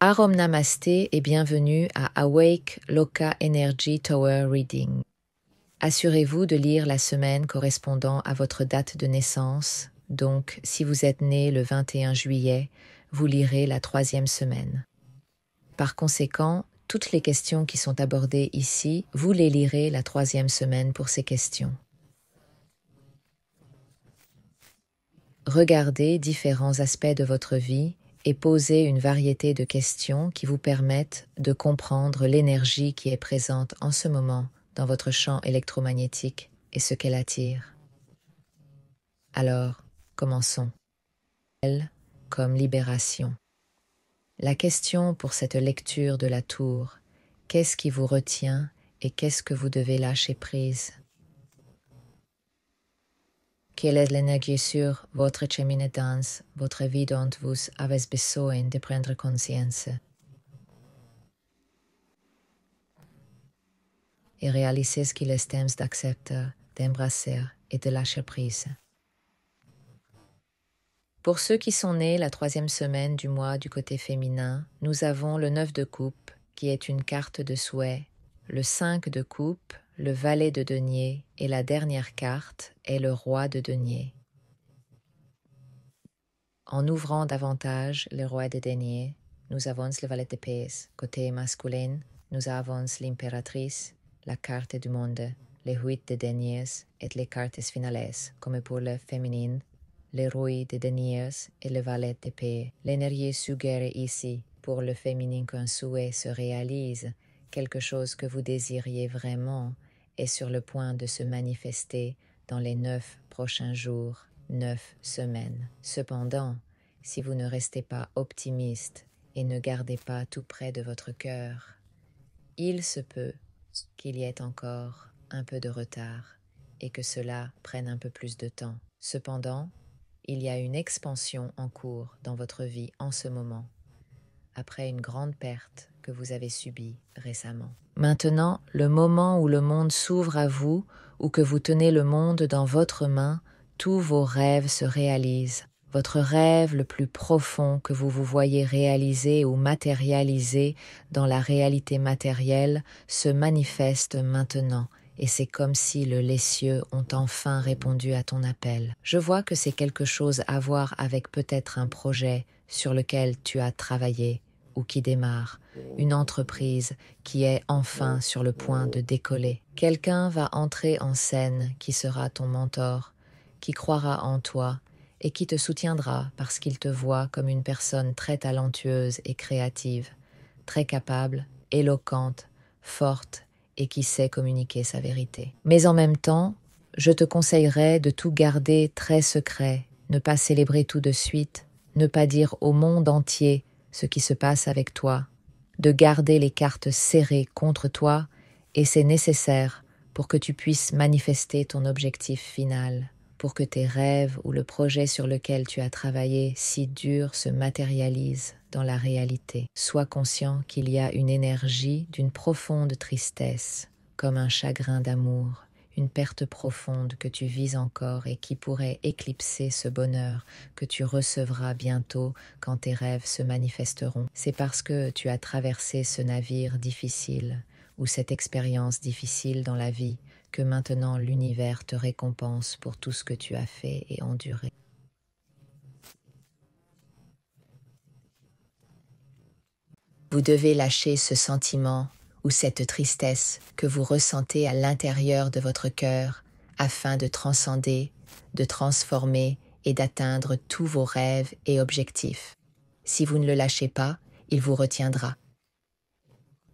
Arom Namasté et bienvenue à Awake Loka Energy Tower Reading. Assurez-vous de lire la semaine correspondant à votre date de naissance, donc si vous êtes né le 21 juillet, vous lirez la 3e semaine. Par conséquent, toutes les questions qui sont abordées ici, vous les lirez la 3e semaine pour ces questions. Regardez différents aspects de votre vie et posez une variété de questions qui vous permettent de comprendre l'énergie qui est présente en ce moment dans votre champ électromagnétique et ce qu'elle attire. Alors, commençons. Elle comme libération. La question pour cette lecture de la tour, qu'est-ce qui vous retient et qu'est-ce que vous devez lâcher prise? Quelle est l'énergie sur votre chemin de danse, votre vie dont vous avez besoin de prendre conscience et réaliser ce qu'il est temps d'accepter, d'embrasser et de lâcher prise. Pour ceux qui sont nés la 3e semaine du mois du côté féminin, nous avons le 9 de coupe, qui est une carte de souhait, le 5 de coupe, le valet de denier, et la dernière carte est le roi de denier. En ouvrant davantage le roi de denier, nous avons le valet de pièces. Côté masculin, nous avons l'impératrice, la carte du monde, les 8 de deniers et les cartes finales, comme pour le féminin, le roi de deniers et le valet d'épée. L'énergie suggère ici, pour le féminin qu'un souhait se réalise, quelque chose que vous désiriez vraiment est sur le point de se manifester dans les 9 prochains jours, 9 semaines. Cependant, si vous ne restez pas optimiste et ne gardez pas tout près de votre cœur, il se peut qu'il y ait encore un peu de retard et que cela prenne un peu plus de temps. Cependant, il y a une expansion en cours dans votre vie en ce moment, après une grande perte que vous avez subie récemment. Maintenant, le moment où le monde s'ouvre à vous, ou que vous tenez le monde dans votre main, tous vos rêves se réalisent. Votre rêve le plus profond que vous vous voyez réaliser ou matérialiser dans la réalité matérielle se manifeste maintenant. Et c'est comme si les cieux ont enfin répondu à ton appel. Je vois que c'est quelque chose à voir avec peut-être un projet sur lequel tu as travaillé ou qui démarre, une entreprise qui est enfin sur le point de décoller. Quelqu'un va entrer en scène qui sera ton mentor, qui croira en toi et qui te soutiendra parce qu'il te voit comme une personne très talentueuse et créative, très capable, éloquente, forte et qui sait communiquer sa vérité. Mais en même temps, je te conseillerais de tout garder très secret, ne pas célébrer tout de suite, ne pas dire au monde entier ce qui se passe avec toi, de garder les cartes serrées contre toi, et c'est nécessaire pour que tu puisses manifester ton objectif final, pour que tes rêves ou le projet sur lequel tu as travaillé si dur se matérialise dans la réalité. Sois conscient qu'il y a une énergie d'une profonde tristesse, comme un chagrin d'amour, une perte profonde que tu vis encore et qui pourrait éclipser ce bonheur que tu recevras bientôt quand tes rêves se manifesteront. C'est parce que tu as traversé ce navire difficile ou cette expérience difficile dans la vie que maintenant l'univers te récompense pour tout ce que tu as fait et enduré. Vous devez lâcher ce sentiment ou cette tristesse que vous ressentez à l'intérieur de votre cœur afin de transcender, de transformer et d'atteindre tous vos rêves et objectifs. Si vous ne le lâchez pas, il vous retiendra.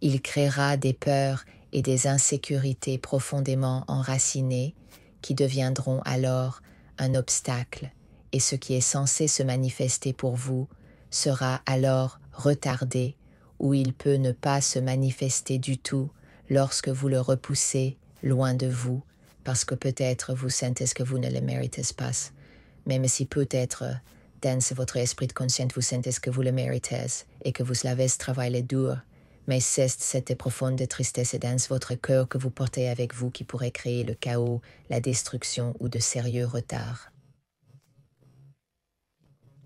Il créera des peurs et des insécurités profondément enracinées qui deviendront alors un obstacle et ce qui est censé se manifester pour vous sera alors retardé ou il peut ne pas se manifester du tout lorsque vous le repoussez loin de vous parce que peut-être vous sentez que vous ne le méritez pas, même si peut-être dans votre esprit de conscience vous sentez que vous le méritez et que vous l'avez travaillé dur, mais c'est cette profonde tristesse dans votre cœur que vous portez avec vous qui pourrait créer le chaos, la destruction ou de sérieux retards.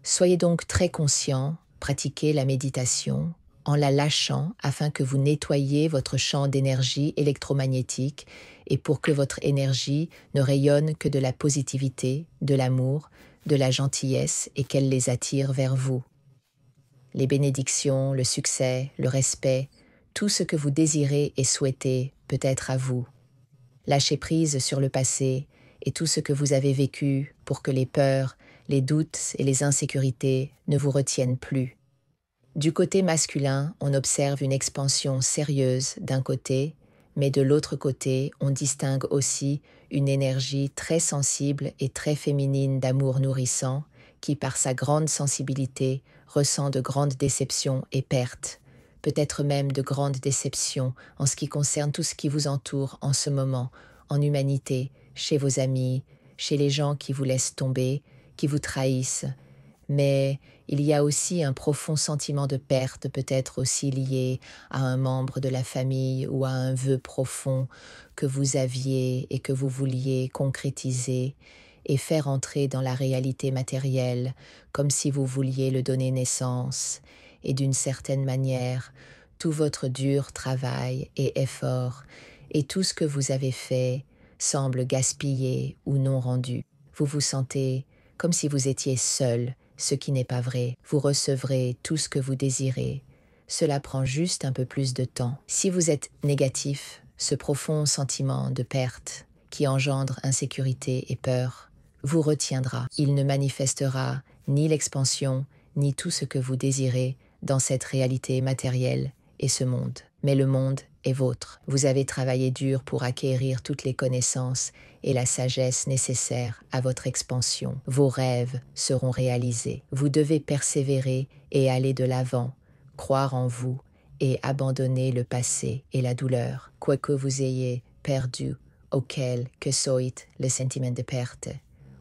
Soyez donc très conscient, pratiquez la méditation, en la lâchant afin que vous nettoyiez votre champ d'énergie électromagnétique et pour que votre énergie ne rayonne que de la positivité, de l'amour, de la gentillesse et qu'elle les attire vers vous. Les bénédictions, le succès, le respect, tout ce que vous désirez et souhaitez peut être à vous. Lâchez prise sur le passé et tout ce que vous avez vécu pour que les peurs, les doutes et les insécurités ne vous retiennent plus. Du côté masculin, on observe une expansion sérieuse d'un côté, mais de l'autre côté, on distingue aussi une énergie très sensible et très féminine d'amour nourrissant qui, par sa grande sensibilité, ressent de grandes déceptions et pertes, peut-être même de grandes déceptions en ce qui concerne tout ce qui vous entoure en ce moment, en humanité, chez vos amis, chez les gens qui vous laissent tomber, qui vous trahissent. Mais il y a aussi un profond sentiment de perte, peut-être aussi lié à un membre de la famille ou à un vœu profond que vous aviez et que vous vouliez concrétiser et faire entrer dans la réalité matérielle, comme si vous vouliez le donner naissance. Et d'une certaine manière, tout votre dur travail et effort et tout ce que vous avez fait semble gaspillé ou non rendu. Vous vous sentez comme si vous étiez seul, ce qui n'est pas vrai. Vous recevrez tout ce que vous désirez. Cela prend juste un peu plus de temps. Si vous êtes négatif, ce profond sentiment de perte qui engendre insécurité et peur vous retiendra. Il ne manifestera ni l'expansion, ni tout ce que vous désirez dans cette réalité matérielle et ce monde. Mais le monde est vôtre. Vous avez travaillé dur pour acquérir toutes les connaissances et la sagesse nécessaires à votre expansion. Vos rêves seront réalisés. Vous devez persévérer et aller de l'avant, croire en vous et abandonner le passé et la douleur, quoi que vous ayez perdu, auquel que soit le sentiment de perte,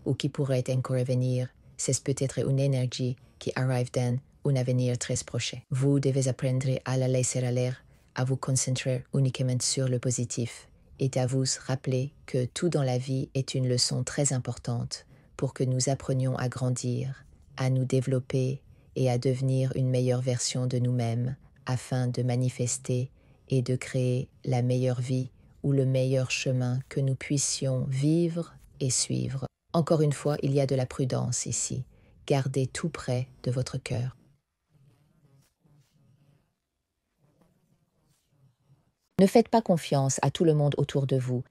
ou qui pourrait encore venir, c'est peut-être une énergie qui arrive dans un avenir très proche. Vous devez apprendre à la laisser aller, à vous concentrer uniquement sur le positif et à vous rappeler que tout dans la vie est une leçon très importante pour que nous apprenions à grandir, à nous développer et à devenir une meilleure version de nous-mêmes afin de manifester et de créer la meilleure vie ou le meilleur chemin que nous puissions vivre et suivre. Encore une fois, il y a de la prudence ici. Gardez tout près de votre cœur. Ne faites pas confiance à tout le monde autour de vous.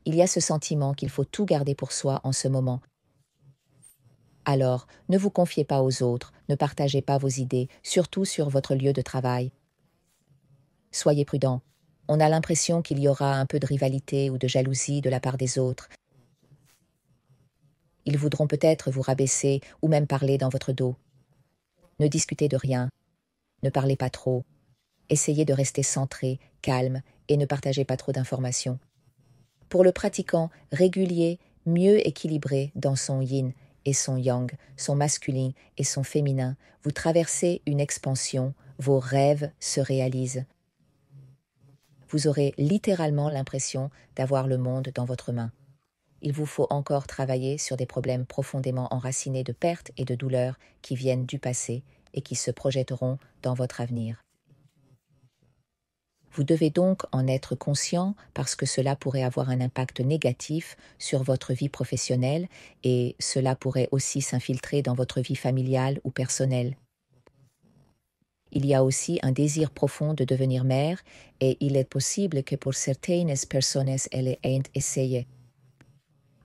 Il y a ce sentiment qu'il faut tout garder pour soi en ce moment. Alors, ne vous confiez pas aux autres, ne partagez pas vos idées, surtout sur votre lieu de travail. Soyez prudent. On a l'impression qu'il y aura un peu de rivalité ou de jalousie de la part des autres. Ils voudront peut-être vous rabaisser ou même parler dans votre dos. Ne discutez de rien. Ne parlez pas trop. Essayez de rester centré, calme et ne partagez pas trop d'informations. Pour le pratiquant régulier, mieux équilibré dans son yin et son yang, son masculin et son féminin, vous traversez une expansion, vos rêves se réalisent. Vous aurez littéralement l'impression d'avoir le monde dans votre main. Il vous faut encore travailler sur des problèmes profondément enracinés de perte et de douleur qui viennent du passé et qui se projetteront dans votre avenir. Vous devez donc en être conscient parce que cela pourrait avoir un impact négatif sur votre vie professionnelle et cela pourrait aussi s'infiltrer dans votre vie familiale ou personnelle. Il y a aussi un désir profond de devenir mère et il est possible que pour certaines personnes elles aient essayé.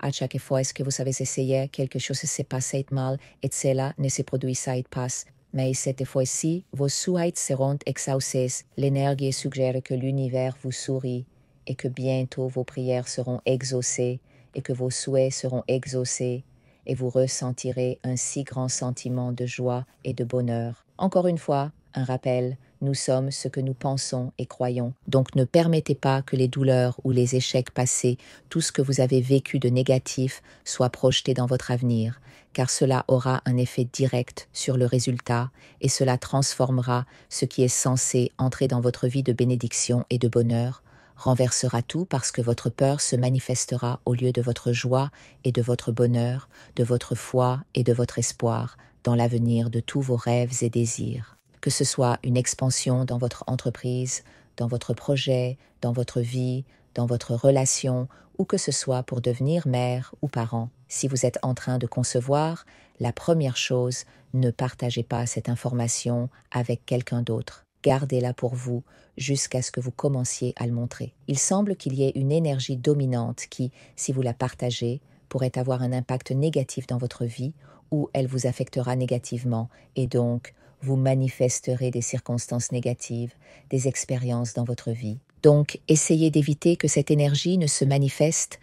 À chaque fois que vous avez essayé, quelque chose s'est passé mal et cela ne se produisait pas. Mais cette fois-ci, vos souhaits seront exaucés. L'énergie suggère que l'univers vous sourit et que bientôt vos prières seront exaucées et que vos souhaits seront exaucés et vous ressentirez un si grand sentiment de joie et de bonheur. Encore une fois, un rappel, nous sommes ce que nous pensons et croyons. Donc ne permettez pas que les douleurs ou les échecs passés, tout ce que vous avez vécu de négatif, soit projeté dans votre avenir, car cela aura un effet direct sur le résultat et cela transformera ce qui est censé entrer dans votre vie de bénédiction et de bonheur, renversera tout parce que votre peur se manifestera au lieu de votre joie et de votre bonheur, de votre foi et de votre espoir dans l'avenir de tous vos rêves et désirs. Que que ce soit une expansion dans votre entreprise, dans votre projet, dans votre vie, dans votre relation, ou que ce soit pour devenir mère ou parent. Si vous êtes en train de concevoir, la première chose, ne partagez pas cette information avec quelqu'un d'autre. Gardez-la pour vous jusqu'à ce que vous commenciez à le montrer. Il semble qu'il y ait une énergie dominante qui, si vous la partagez, pourrait avoir un impact négatif dans votre vie ou elle vous affectera négativement et donc vous manifesterez des circonstances négatives, des expériences dans votre vie. Donc, essayez d'éviter que cette énergie ne se manifeste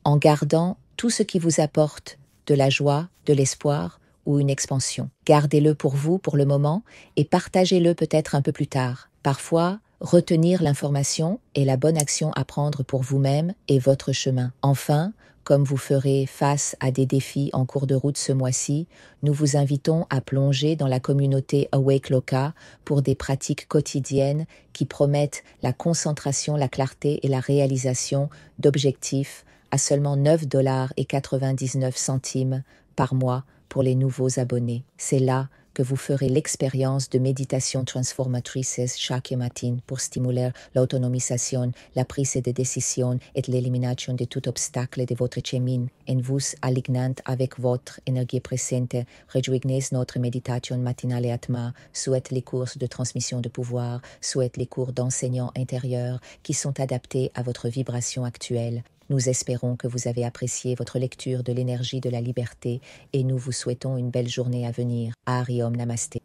en gardant tout ce qui vous apporte de la joie, de l'espoir ou une expansion. Gardez-le pour vous pour le moment et partagez-le peut-être un peu plus tard. Parfois, retenir l'information est la bonne action à prendre pour vous-même et votre chemin. Enfin, comme vous ferez face à des défis en cours de route ce mois-ci, nous vous invitons à plonger dans la communauté Awake Loka pour des pratiques quotidiennes qui promettent la concentration, la clarté et la réalisation d'objectifs à seulement 9,99 $ par mois pour les nouveaux abonnés. C'est là que vous ferez l'expérience de méditation transformatrices chaque matin pour stimuler l'autonomisation, la prise de décision et l'élimination de tout obstacle de votre chemin en vous alignant avec votre énergie présente. Rejoignez notre méditation matinale et Atma, souhaite les cours de transmission de pouvoir, souhaite les cours d'enseignants intérieurs qui sont adaptés à votre vibration actuelle. Nous espérons que vous avez apprécié votre lecture de l'énergie de la liberté et nous vous souhaitons une belle journée à venir. Hari Om Namasté.